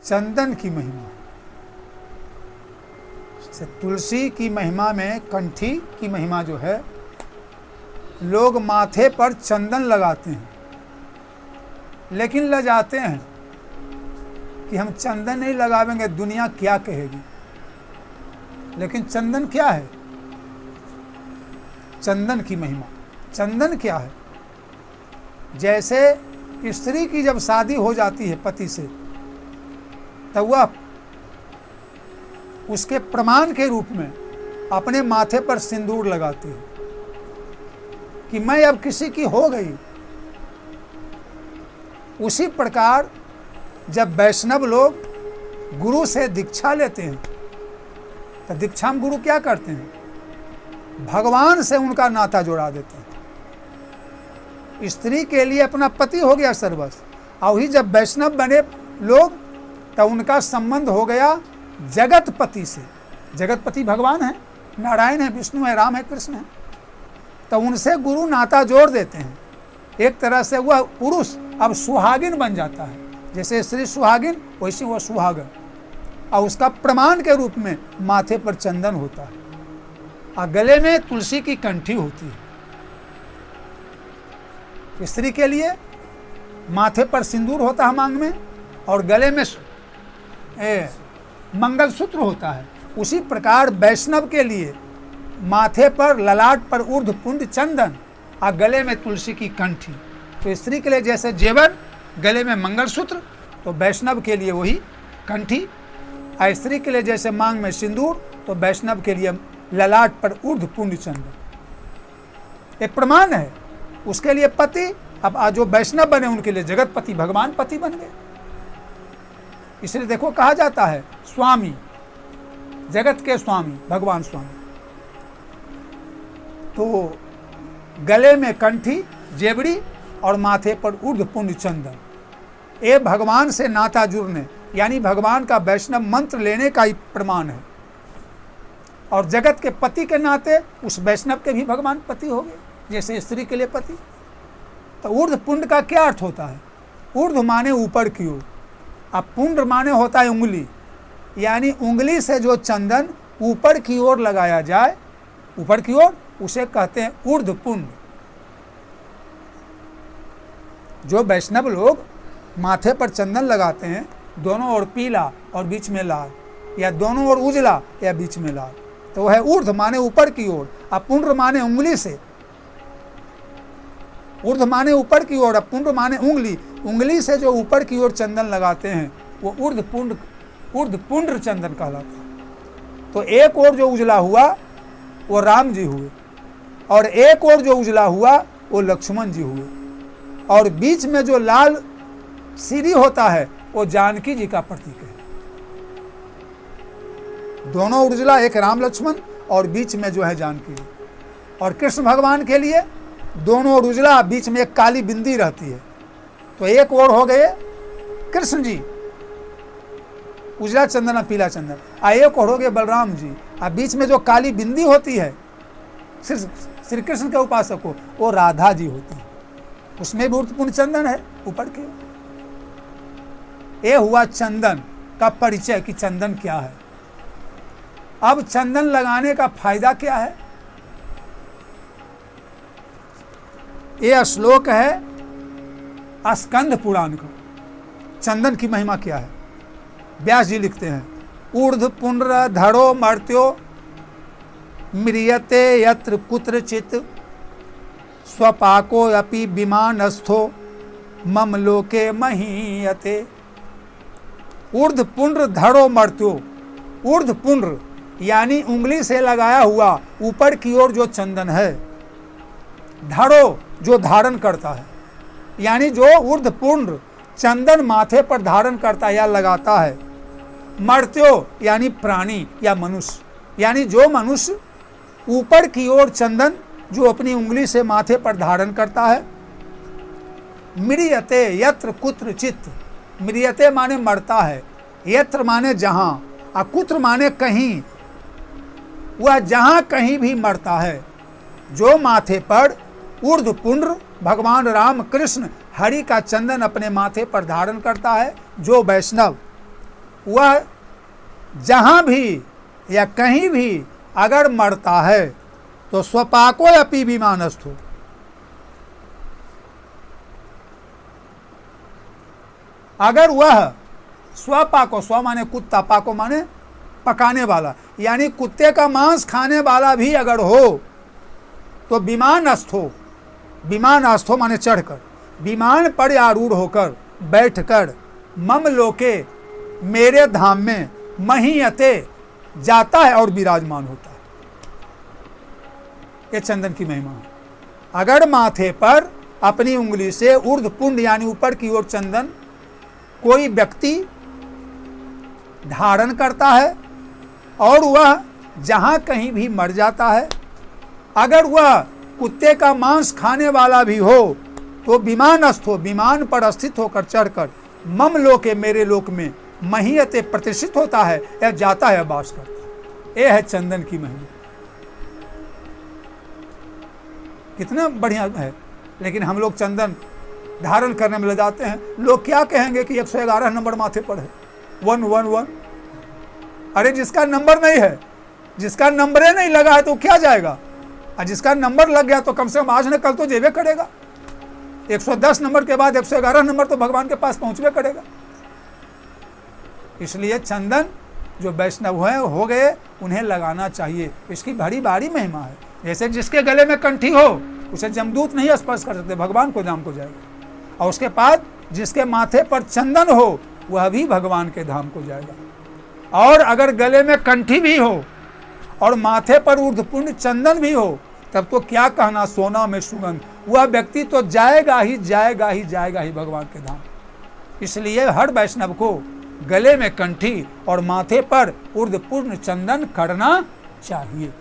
चंदन की महिमा से तुलसी की महिमा में कंठी की महिमा जो है, लोग माथे पर चंदन लगाते हैं लेकिन लजाते हैं कि हम चंदन नहीं लगावेंगे, दुनिया क्या कहेगी। लेकिन चंदन क्या है? चंदन की महिमा। चंदन क्या है? जैसे स्त्री की जब शादी हो जाती है पति से, तब वह उसके प्रमाण के रूप में अपने माथे पर सिंदूर लगाती है कि मैं अब किसी की हो गई। उसी प्रकार जब वैष्णव लोग गुरु से दीक्षा लेते हैं तो दीक्षा में गुरु क्या करते हैं? भगवान से उनका नाता जोड़ा देते हैं। स्त्री के लिए अपना पति हो गया सर्वस्व, और वही जब वैष्णव बने लोग तो उनका संबंध हो गया जगतपति से। जगतपति भगवान है, नारायण है, विष्णु है, राम है, कृष्ण है। तो उनसे गुरु नाता जोड़ देते हैं। एक तरह से वह पुरुष अब सुहागिन बन जाता है। जैसे स्त्री सुहागिन, वैसे वह सुहागन, और उसका प्रमाण के रूप में माथे पर चंदन होता है और गले में तुलसी की कंठी होती है। स्त्री के लिए माथे पर सिंदूर होता है मांग में, और गले में मंगलसूत्र होता है। उसी प्रकार वैष्णव के लिए माथे पर ललाट पर ऊर्ध्व पुंड चंदन और गले में तुलसी की कंठी। तो स्त्री के लिए जैसे जेवर, गले में मंगलसूत्र, तो वैष्णव के लिए वही कंठी। और स्त्री के लिए जैसे मांग में सिंदूर, तो वैष्णव के लिए ललाट पर ऊर्ध्व पुंड चंदन। एक प्रमाण है उसके लिए पति। अब जो वैष्णव बने उनके लिए जगतपति भगवान पति बन गए। इसलिए देखो कहा जाता है स्वामी, जगत के स्वामी भगवान स्वामी। तो गले में कंठी, जेवड़ी और माथे पर ऊर्ध्व पुंड चंदन, ये भगवान से नाता जुड़ने यानी भगवान का वैष्णव मंत्र लेने का ही प्रमाण है। और जगत के पति के नाते उस वैष्णव के भी भगवान पति हो गए, जैसे स्त्री के लिए पति। तो ऊर्ध्व पुंड का क्या अर्थ होता है? ऊर्ध्व माने ऊपर की ओर, अब पुंड माने होता है उंगली, यानी उंगली से जो चंदन ऊपर की ओर लगाया जाए, ऊपर की ओर, उसे कहते हैं ऊर्ध्व पुंड। जो वैष्णव लोग माथे पर चंदन लगाते हैं, दोनों ओर पीला और बीच में लाल, या दोनों ओर उजला या बीच में लाल, तो वह है ऊर्ध्व माने ऊपर की ओर, और पुंड माने उंगली से। ऊर्ध्व माने ऊपर की ओर, पुंड माने उंगली। उंगली से जो ऊपर की ओर चंदन लगाते हैं वो ऊर्ध्व पुंड चंदन कहलाता है। तो एक ओर जो उजला हुआ वो राम जी हुए, और एक ओर जो उजला हुआ वो लक्ष्मण जी हुए, और बीच में जो लाल सीढ़ी होता है वो जानकी जी का प्रतीक है। दोनों उजला, एक राम लक्ष्मण, और बीच में जो है जानकी जी। और कृष्ण भगवान के लिए दोनों ओर उजला, बीच में एक काली बिंदी रहती है। तो एक ओर हो गए कृष्ण जी, उजला चंदन और पीला चंदन, और एक ओर हो गए बलराम जी, और बीच में जो काली बिंदी होती है श्री कृष्ण के उपासक को, वो राधा जी होती है। उसमें भी ऊर्ध्वपूर्ण चंदन है ऊपर के। ये हुआ चंदन का परिचय कि चंदन क्या है। अब चंदन लगाने का फायदा क्या है? यह श्लोक है स्कंद पुराण का। चंदन की महिमा क्या है? व्यास जी लिखते हैं, ऊर्ध्व पुंड्र धड़ो मर्त्यो म्रियते यत्र कुत्रचित् स्वपाको अपि विमानस्थो मम लोके महीयते। ऊर्ध्व पुंड्र धड़ो मर्त्यो। ऊर्ध्व पुंड्र यानी उंगली से लगाया हुआ ऊपर की ओर जो चंदन है, धड़ो जो धारण करता है, यानी जो ऊर्ध्व पुंड्र चंदन माथे पर धारण करता है या लगाता है। मर्त्यो यानी प्राणी या मनुष्य, यानी जो मनुष्य ऊपर की ओर चंदन जो अपनी उंगली से माथे पर धारण करता है। म्रियते यत्र कुत्रचित्। म्रियते माने मरता है, यत्र माने जहां, और कुत्र माने कहीं। वह जहां कहीं भी मरता है। जो माथे पर ऊर्ध्व पुंड्र भगवान राम कृष्ण हरि का चंदन अपने माथे पर धारण करता है, जो वैष्णव वह जहाँ भी या कहीं भी अगर मरता है तो स्वपाको अपि विमानस्थो, अगर वह स्वपाको, स्व माने कुत्ता, पाको माने पकाने वाला, यानी कुत्ते का मांस खाने वाला भी अगर हो तो विमानस्थो, विमानस्थो माने चढ़कर, विमान पर आरूढ़ होकर बैठकर मम लोके, मेरे धाम में महीयते जाता है और विराजमान होता है। ये चंदन की महिमा है। अगर माथे पर अपनी उंगली से ऊर्ध्वपुंड यानी ऊपर की ओर चंदन कोई व्यक्ति धारण करता है और वह जहाँ कहीं भी मर जाता है, अगर वह कुत्ते का मांस खाने वाला भी हो तो विमानस्थ हो, विमान पर स्थित होकर चढ़कर मम लोके, मेरे लोक में महीयते प्रतिष्ठित होता है या जाता है, वास करता है। ये है चंदन की महिमा। कितना बढ़िया है। लेकिन हम लोग चंदन धारण करने में ले जाते हैं, लोग क्या कहेंगे कि 111 नंबर माथे पर है, 111। अरे जिसका नंबर नहीं है, जिसका नंबरे नहीं लगा है तो क्या जाएगा, और जिसका नंबर लग गया तो कम से कम आज न कल तो जेबे करेगा। 110 नंबर के बाद 111 नंबर तो भगवान के पास पहुंचबे करेगा। इसलिए चंदन जो वैष्णव है हो गए, उन्हें लगाना चाहिए। इसकी बड़ी भारी महिमा है। जैसे जिसके गले में कंठी हो उसे जमदूत नहीं स्पर्श कर सकते, भगवान को धाम को जाएगा। और उसके बाद जिसके माथे पर चंदन हो वह भी भगवान के धाम को जाएगा। और अगर गले में कंठी भी हो और माथे पर ऊर्ध्वपुंड चंदन भी हो, तब तो क्या कहना, सोना में सुगंध, वह व्यक्ति तो जाएगा ही जाएगा ही जाएगा ही भगवान के धाम। इसलिए हर वैष्णव को गले में कंठी और माथे पर ऊर्ध्वपुंड चंदन करना चाहिए।